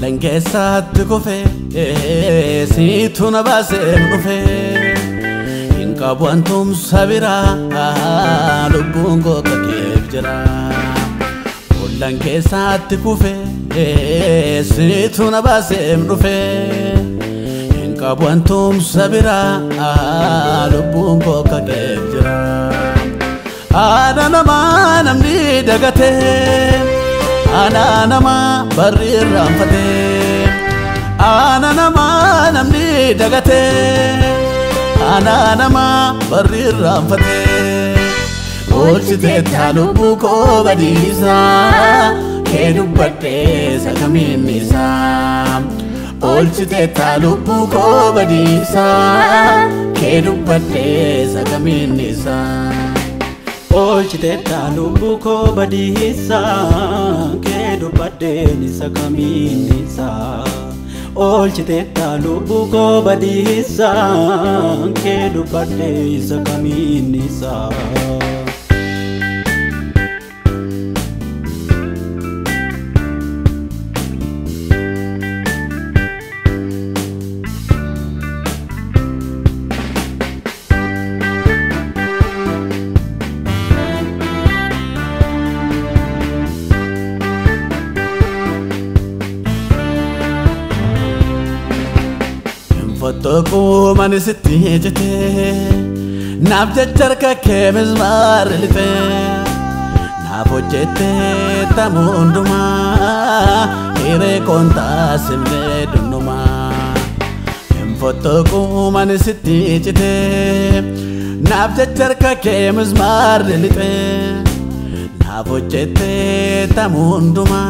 Langgeessatti kufee siitu na baasee dhufee hin qabu antumsa biraa lubbuun koo qaqqeef jira. Langgeessatti kufee siitu na baasee dhufee hin qabu antumsa biraa lubbuun koo qaqqeef jira. Ana namaa namni dagatee ana namaa barri irraanfatee ana namaa namni dagatee ana namaa barri irraanfatee oolchitee lubbuu koo badiisaa kee dubbadhee sakamiin isaa oolchitee lubbuu koo badiisaa kee dubbadhee sakamiin isaa oolchitee lubbuu koo badiisaa kee dubbadhee sakamiin isaa oolchitee lubbuu koo badiisaa kee dubbadhee sakamiin isaa. Fotoku mani sitti jete naaf jecharka kee mizmaar lite naaf hojjete tamunduma hiree kontaa simlee dunnuma. Fotoku mani sitti jete naaf jecharka kee mizmaar lite naaf hojjete tamunduma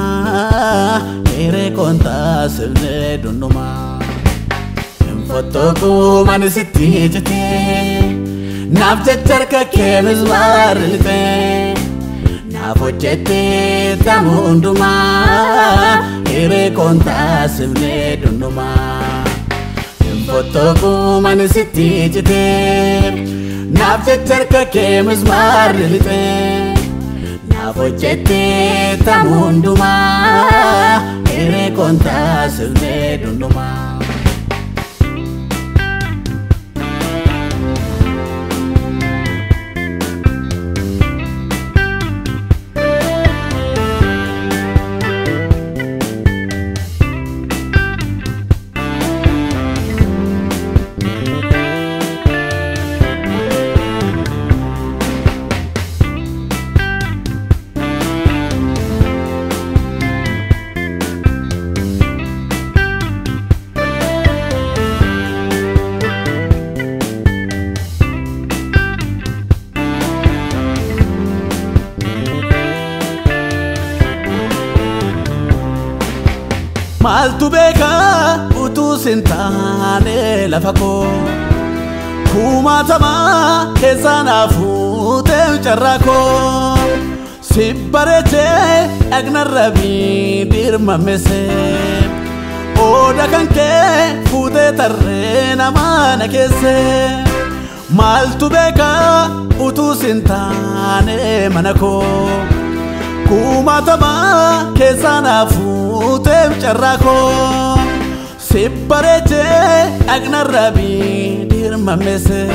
hiree kontaa simlee dunnuma. Fotoku mani sitti jete naaf jecharka kee mizmaar lite naaf hojjete tamunduma hiree kontaa simlee dunnuma. Fotoku mani sitti jete naaf jecharka kee mizmaar lite naaf hojjete tamunduma hiree kontaa simlee dunnuma. Maaltu beekaa utuu sintaane lafa koo kumaatamaa keessaan hafuutee carraa koo si bareechee dhagnarra dirmamesee ooda kan kee fuutee tarree namaa na keessee. Maaltu beekaa utuu sintaane mana koo kumaatamaa keessaan hafuutee carraa koo si bareechee dhagnarra dirmamesee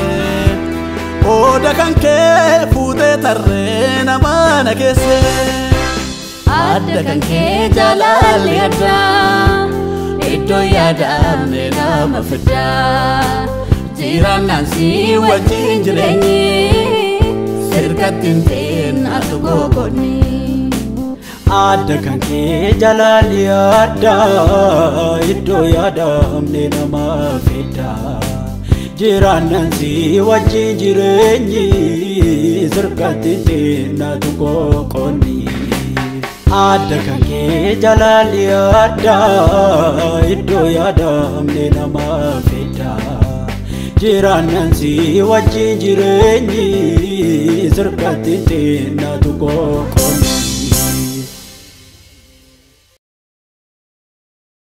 ooda kan kee fuutee tarree namaa na keessee. Adda kan kee jaalalli addaa iddoo yaadamne nama fiddaa jiraannaan si wajjin jireenyi sirkatti hin teennaatu gogoonni. Adda kan kee jaalalli addaa iddoo yaadamne nama fiddaa jiraannaan si wajjin jireenyi sirkatti hin teennaatu gogoonni. Adda kan kee jaalalli addaa iddoo yaadamne nama fiddaa jiraannaan si wajjin jireenyi sirkatti hin teennaatu gogoonni.